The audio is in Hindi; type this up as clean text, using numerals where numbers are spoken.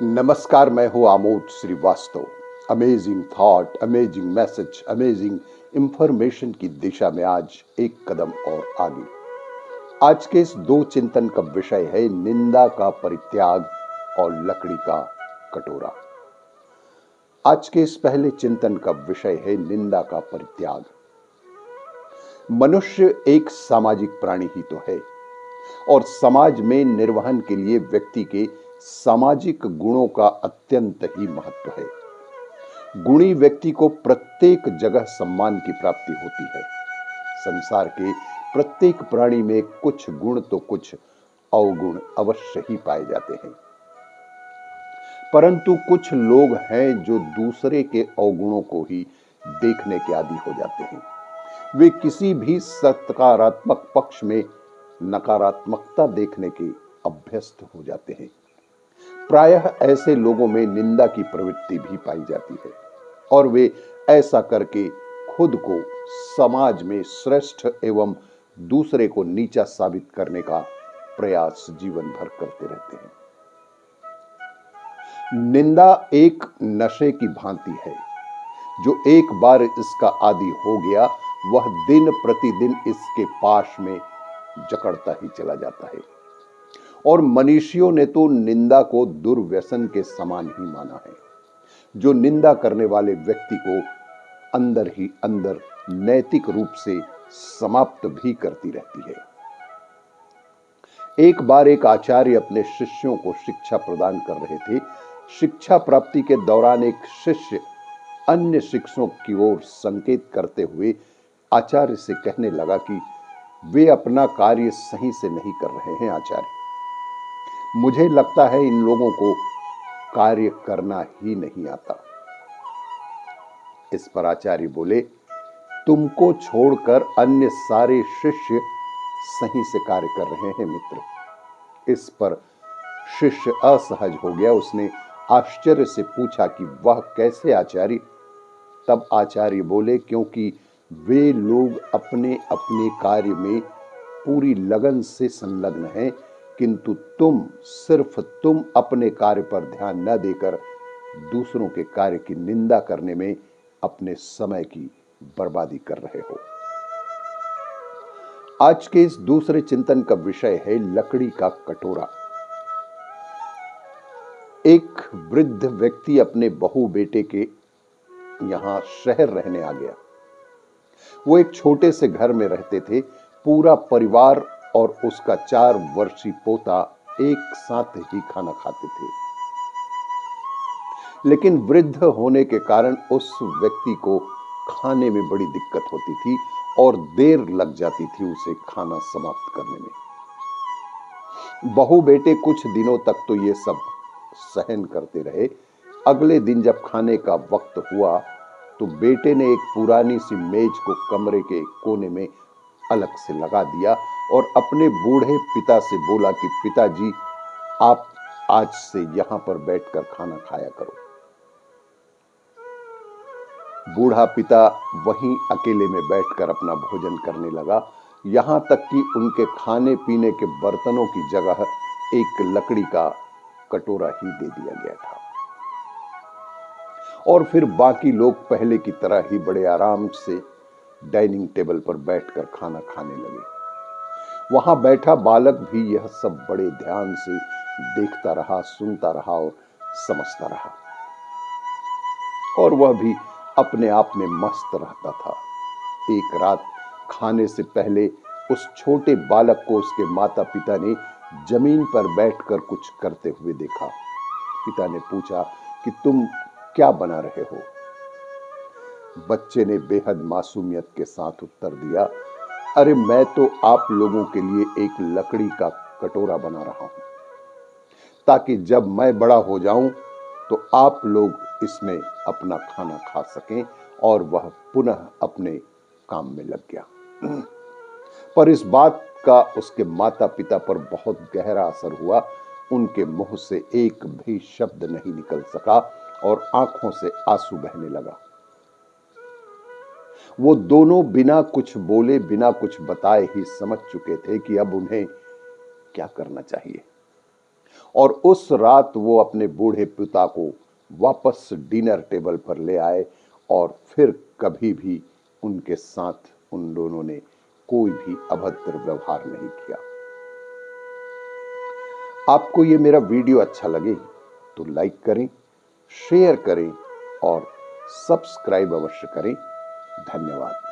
नमस्कार, मैं हूं Amod Srivastava. Amazing thought, amazing message, amazing information की दिशा में आज एक कदम और आगे। आज के इस दो चिंतन का विषय है निंदा का परित्याग और लकड़ी का कटोरा। आज के इस पहले चिंतन का विषय है निंदा का परित्याग। मनुष्य एक सामाजिक प्राणी ही तो है और समाज में निर्वहन के लिए व्यक्ति के सामाजिक गुणों का अत्यंत ही महत्व है। गुणी व्यक्ति को प्रत्येक जगह सम्मान की प्राप्ति होती है। संसार के प्रत्येक प्राणी में कुछ गुण तो कुछ अवगुण अवश्य ही पाए जाते हैं, परंतु कुछ लोग हैं जो दूसरे के अवगुणों को ही देखने के आदी हो जाते हैं। वे किसी भी सकारात्मक पक्ष में नकारात्मकता देखने के अभ्यस्त हो जाते हैं। प्रायः ऐसे लोगों में निंदा की प्रवृत्ति भी पाई जाती है और वे ऐसा करके खुद को समाज में श्रेष्ठ एवं दूसरे को नीचा साबित करने का प्रयास जीवन भर करते रहते हैं। निंदा एक नशे की भांति है। जो एक बार इसका आदी हो गया वह दिन प्रतिदिन इसके पाश में जकड़ता ही चला जाता है और मनीषियों ने तो निंदा को दुर्व्यसन के समान ही माना है, जो निंदा करने वाले व्यक्ति को अंदर ही अंदर नैतिक रूप से समाप्त भी करती रहती है। एक बार एक आचार्य अपने शिष्यों को शिक्षा प्रदान कर रहे थे। शिक्षा प्राप्ति के दौरान एक शिष्य अन्य शिक्षकों की ओर संकेत करते हुए आचार्य से कहने लगा कि वे अपना कार्य सही से नहीं कर रहे हैं। आचार्य, मुझे लगता है इन लोगों को कार्य करना ही नहीं आता। इस पर आचार्य बोले, तुमको छोड़कर अन्य सारे शिष्य सही से कार्य कर रहे हैं मित्र। इस पर शिष्य असहज हो गया। उसने आश्चर्य से पूछा कि वह कैसे आचार्य? तब आचार्य बोले, क्योंकि वे लोग अपने अपने कार्य में पूरी लगन से संलग्न हैं, किंतु सिर्फ तुम अपने कार्य पर ध्यान न देकर दूसरों के कार्य की निंदा करने में अपने समय की बर्बादी कर रहे हो। आज के इस दूसरे चिंतन का विषय है लकड़ी का कटोरा। एक वृद्ध व्यक्ति अपने बहू बेटे के यहां शहर रहने आ गया। वो एक छोटे से घर में रहते थे। पूरा परिवार और उसका 4 वर्षीय पोता एक साथ ही खाना खाते थे, लेकिन वृद्ध होने के कारण उस व्यक्ति को खाने में बड़ी दिक्कत होती थी और देर लग जाती थी उसे खाना समाप्त करने में। बहू बेटे कुछ दिनों तक तो ये सब सहन करते रहे। अगले दिन जब खाने का वक्त हुआ तो बेटे ने एक पुरानी सी मेज को कमरे के कोने में अलग से लगा दिया और अपने बूढ़े पिता से बोला कि पिताजी, आप आज से यहां पर बैठकर खाना खाया करो। बूढ़ा पिता वहीं अकेले में बैठकर अपना भोजन करने लगा। यहां तक कि उनके खाने पीने के बर्तनों की जगह एक लकड़ी का कटोरा ही दे दिया गया था और फिर बाकी लोग पहले की तरह ही बड़े आराम से डाइनिंग टेबल पर बैठकर खाना खाने लगे। वहां बैठा बालक भी यह सब बड़े ध्यान से देखता रहा, सुनता रहा और समझता रहा और वह भी अपने आप में मस्त रहता था। एक रात खाने से पहले उस छोटे बालक को उसके माता पिता ने जमीन पर बैठकर कुछ करते हुए देखा। पिता ने पूछा कि तुम क्या बना रहे हो? बच्चे ने बेहद मासूमियत के साथ उत्तर दिया, अरे मैं तो आप लोगों के लिए एक लकड़ी का कटोरा बना रहा हूं, ताकि जब मैं बड़ा हो जाऊं तो आप लोग इसमें अपना खाना खा सकें। और वह पुनः अपने काम में लग गया। पर इस बात का उसके माता पिता पर बहुत गहरा असर हुआ। उनके मुंह से एक भी शब्द नहीं निकल सका और आंखों से आंसू बहने लगा। वो दोनों बिना कुछ बोले, बिना कुछ बताए ही समझ चुके थे कि अब उन्हें क्या करना चाहिए और उस रात वो अपने बूढ़े पिता को वापस डिनर टेबल पर ले आए और फिर कभी भी उनके साथ उन दोनों ने कोई भी अभद्र व्यवहार नहीं किया। आपको ये मेरा वीडियो अच्छा लगे तो लाइक करें, शेयर करें और सब्सक्राइब अवश्य करें। धन्यवाद।